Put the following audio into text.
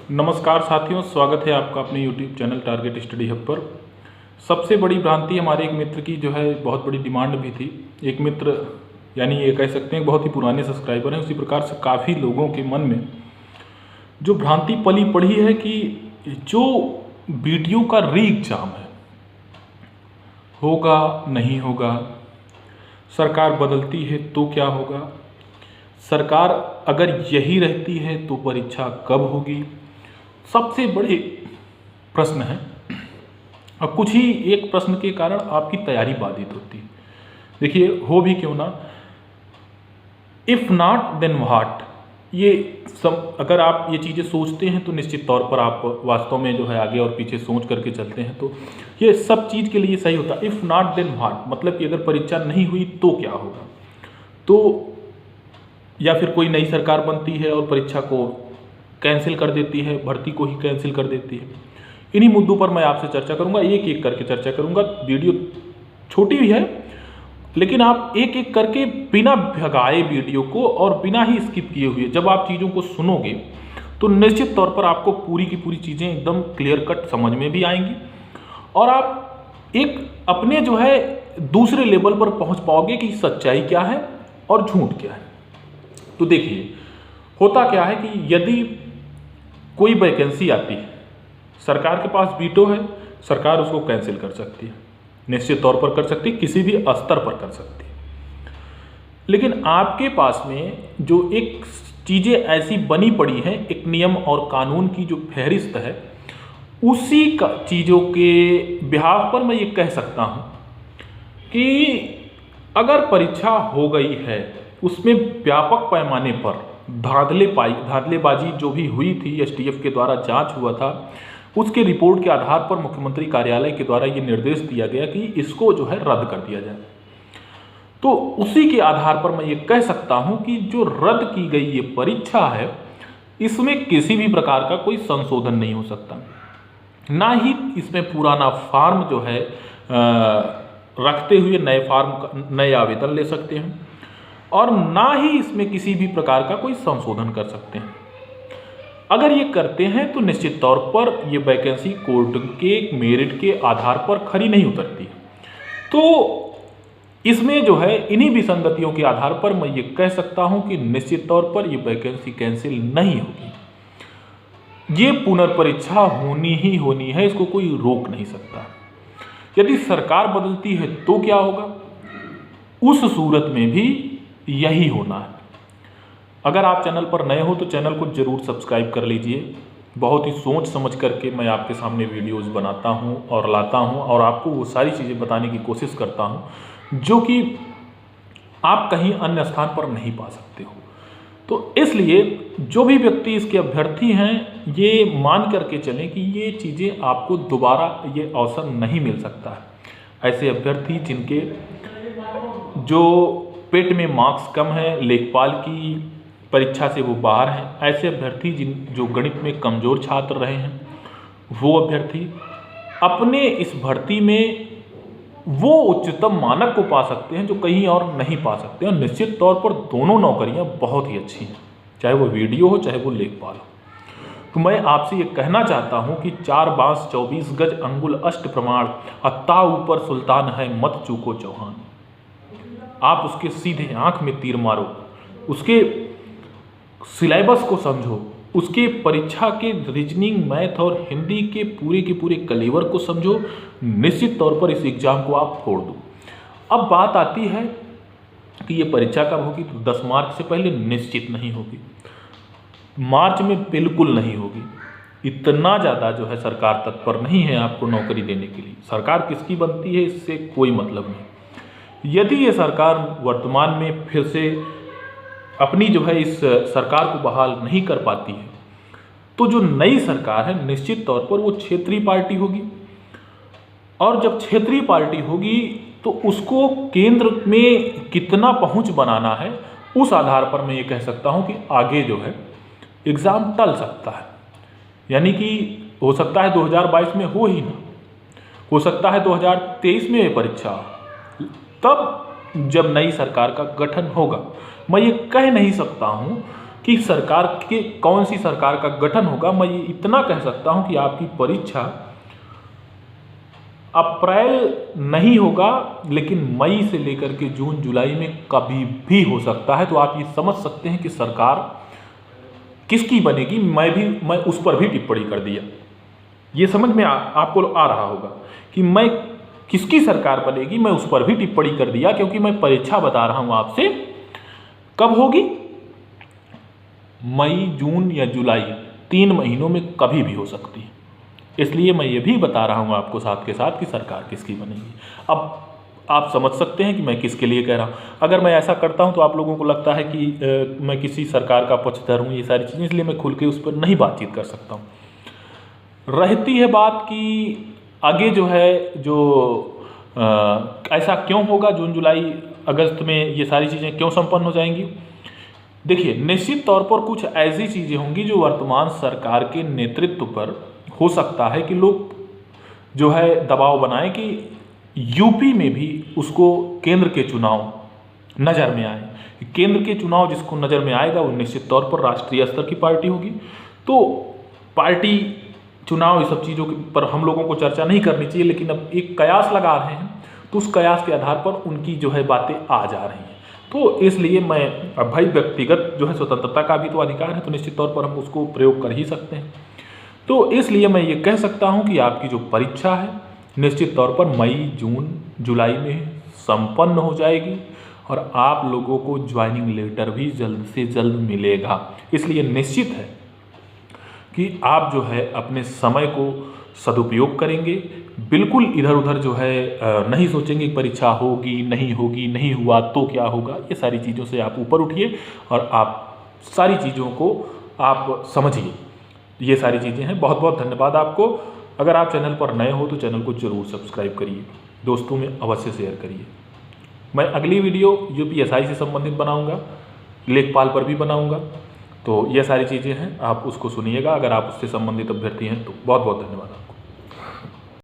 नमस्कार साथियों, स्वागत है आपका अपने YouTube channel target study hub पर। सबसे बड़ी भ्रांति हमारे एक मित्र की जो है बहुत बड़ी डिमांड भी थी। एक मित्र यानी ये कह सकते हैं बहुत ही पुराने सब्सक्राइबर हैं। उसी प्रकार से काफ़ी लोगों के मन में जो भ्रांति पली पड़ी है कि जो वीडियो का री एग्जाम है होगा नहीं होगा, सरकार बदलती है तो क्या होगा, सरकार अगर यही रहती है तो परीक्षा कब होगी, सबसे बड़े प्रश्न है। और कुछ ही एक प्रश्न के कारण आपकी तैयारी बाधित होती है। देखिए, हो भी क्यों ना, इफ़ नॉट देन व्हाट, ये सब अगर आप ये चीज़ें सोचते हैं तो निश्चित तौर पर आप वास्तव में जो है आगे और पीछे सोच करके चलते हैं तो ये सब चीज़ के लिए सही होता है। इफ़ नॉट देन व्हाट मतलब कि अगर परीक्षा नहीं हुई तो क्या होगा, तो या फिर कोई नई सरकार बनती है और परीक्षा को कैंसिल कर देती है, भर्ती को ही कैंसिल कर देती है। इन्हीं मुद्दों पर मैं आपसे चर्चा करूंगा, एक एक करके चर्चा करूंगा। वीडियो छोटी भी है लेकिन आप एक एक करके बिना भगाए वीडियो को और बिना ही स्किप किए हुए जब आप चीज़ों को सुनोगे तो निश्चित तौर पर आपको पूरी की पूरी चीज़ें एकदम क्लियर कट समझ में भी आएंगी और आप एक अपने जो है दूसरे लेवल पर पहुंच पाओगे कि सच्चाई क्या है और झूठ क्या है। तो देखिए, होता क्या है कि यदि कोई वैकेंसी आती है, सरकार के पास वीटो है, सरकार उसको कैंसिल कर सकती है, निश्चित तौर पर कर सकती है, किसी भी स्तर पर कर सकती है। लेकिन आपके पास में जो एक चीज़ें ऐसी बनी पड़ी हैं, एक नियम और कानून की जो फहरिस्त है, उसी का चीज़ों के बिहाफ पर मैं ये कह सकता हूँ कि अगर परीक्षा हो गई है, उसमें व्यापक पैमाने पर धांधलेबाजी जो भी हुई थी, एसटीएफ के द्वारा जांच हुआ था, उसके रिपोर्ट के आधार पर मुख्यमंत्री कार्यालय के द्वारा ये निर्देश दिया गया कि इसको जो है रद्द कर दिया जाए। तो उसी के आधार पर मैं ये कह सकता हूँ कि जो रद्द की गई ये परीक्षा है, इसमें किसी भी प्रकार का कोई संशोधन नहीं हो सकता, ना ही इसमें पुराना फॉर्म जो है रखते हुए नए आवेदन ले सकते हैं और ना ही इसमें किसी भी प्रकार का कोई संशोधन कर सकते हैं। अगर ये करते हैं तो निश्चित तौर पर ये वैकेंसी कोर्ट के मेरिट के आधार पर खरी नहीं उतरती। तो इसमें जो है इन्हीं विसंगतियों के आधार पर मैं ये कह सकता हूं कि निश्चित तौर पर ये वैकेंसी कैंसिल नहीं होगी। ये पुनर्परीक्षा होनी ही होनी है, इसको कोई रोक नहीं सकता। यदि सरकार बदलती है तो क्या होगा, उस सूरत में भी यही होना है। अगर आप चैनल पर नए हो तो चैनल को जरूर सब्सक्राइब कर लीजिए। बहुत ही सोच समझ करके मैं आपके सामने वीडियोस बनाता हूं और लाता हूं और आपको वो सारी चीज़ें बताने की कोशिश करता हूं जो कि आप कहीं अन्य स्थान पर नहीं पा सकते हो। तो इसलिए जो भी व्यक्ति इसके अभ्यर्थी हैं, ये मान करके चलें कि ये चीज़ें आपको दोबारा ये अवसर नहीं मिल सकता है। ऐसे अभ्यर्थी जिनके जो पेट में मार्क्स कम है, लेखपाल की परीक्षा से वो बाहर हैं, ऐसे अभ्यर्थी जो गणित में कमज़ोर छात्र रहे हैं, वो अभ्यर्थी अपने इस भर्ती में वो उच्चतम मानक को पा सकते हैं जो कहीं और नहीं पा सकते हैं। और निश्चित तौर पर दोनों नौकरियां बहुत ही अच्छी हैं, चाहे वो वीडियो हो चाहे वो लेखपाल हो। तो मैं आपसे ये कहना चाहता हूँ कि 4 बांस 24 गज अंगुल अष्ट प्रमाण, अत्ता ऊपर सुल्तान है मत चूको चौहान। आप उसके सीधे आंख में तीर मारो, उसके सिलेबस को समझो, उसके परीक्षा के रीजनिंग, मैथ और हिंदी के पूरे कलेवर को समझो, निश्चित तौर पर इस एग्जाम को आप फोड़ दो। अब बात आती है कि ये परीक्षा कब होगी, तो 10 मार्च से पहले निश्चित नहीं होगी, मार्च में बिल्कुल नहीं होगी। इतना ज़्यादा जो है सरकार तत्पर नहीं है आपको नौकरी देने के लिए। सरकार किसकी बनती है इससे कोई मतलब नहीं। यदि ये सरकार वर्तमान में फिर से अपनी जो है इस सरकार को बहाल नहीं कर पाती है तो जो नई सरकार है निश्चित तौर पर वो क्षेत्रीय पार्टी होगी, और जब क्षेत्रीय पार्टी होगी तो उसको केंद्र में कितना पहुंच बनाना है, उस आधार पर मैं ये कह सकता हूं कि आगे जो है एग्ज़ाम टल सकता है। यानी कि हो सकता है 2022 में हो ही ना, हो सकता है 2023 में परीक्षा, तब जब नई सरकार का गठन होगा। मैं ये कह नहीं सकता हूँ कि सरकार के कौन सी सरकार का गठन होगा, मैं ये इतना कह सकता हूं कि आपकी परीक्षा अप्रैल नहीं होगा, लेकिन मई से लेकर के जून जुलाई में कभी भी हो सकता है। तो आप ये समझ सकते हैं कि सरकार किसकी बनेगी। मैं उस पर भी टिप्पणी कर दिया, ये समझ में आपको आ रहा होगा कि मैं किसकी सरकार बनेगी, मैं उस पर भी टिप्पणी कर दिया, क्योंकि मैं परीक्षा बता रहा हूं आपसे कब होगी, मई जून या जुलाई 3 महीनों में कभी भी हो सकती है। इसलिए मैं ये भी बता रहा हूं आपको साथ के साथ कि सरकार किसकी बनेगी। अब आप समझ सकते हैं कि मैं किसके लिए कह रहा हूं। अगर मैं ऐसा करता हूं तो आप लोगों को लगता है कि मैं किसी सरकार का पक्षधर हूं, ये सारी चीज़ें, इसलिए मैं खुल के उस पर नहीं बातचीत कर सकता हूं। रहती है बात कि आगे जो है ऐसा क्यों होगा, जून जुलाई अगस्त में ये सारी चीज़ें क्यों संपन्न हो जाएंगी। देखिए, निश्चित तौर पर कुछ ऐसी चीज़ें होंगी जो वर्तमान सरकार के नेतृत्व पर हो सकता है कि लोग जो है दबाव बनाएं कि यूपी में भी उसको केंद्र के चुनाव नज़र में आए। केंद्र के चुनाव जिसको नज़र में आएगा वो निश्चित तौर पर राष्ट्रीय स्तर की पार्टी होगी। तो पार्टी चुनाव, ये सब चीज़ों पर हम लोगों को चर्चा नहीं करनी चाहिए, लेकिन अब एक कयास लगा रहे हैं तो उस कयास के आधार पर उनकी जो है बातें आ जा रही हैं। तो इसलिए मैं, अब भाई व्यक्तिगत जो है स्वतंत्रता का भी तो अधिकार है, तो निश्चित तौर पर हम उसको प्रयोग कर ही सकते हैं। तो इसलिए मैं ये कह सकता हूँ कि आपकी जो परीक्षा है निश्चित तौर पर मई जून जुलाई में संपन्न हो जाएगी और आप लोगों को ज्वाइनिंग लेटर भी जल्द से जल्द मिलेगा। इसलिए निश्चित है कि आप जो है अपने समय को सदुपयोग करेंगे, बिल्कुल इधर उधर जो है नहीं सोचेंगे परीक्षा होगी नहीं होगी, नहीं हुआ तो क्या होगा। ये सारी चीज़ों से आप ऊपर उठिए और आप सारी चीज़ों को आप समझिए। ये सारी चीज़ें हैं। बहुत बहुत धन्यवाद आपको। अगर आप चैनल पर नए हो तो चैनल को जरूर सब्सक्राइब करिए, दोस्तों में अवश्य शेयर करिए। मैं अगली वीडियो यूपीएसआई से संबंधित बनाऊंगा, लेखपाल पर भी बनाऊंगा। तो ये सारी चीज़ें हैं, आप उसको सुनिएगा। अगर आप उससे संबंधित अभ्यर्थी हैं तो बहुत बहुत धन्यवाद।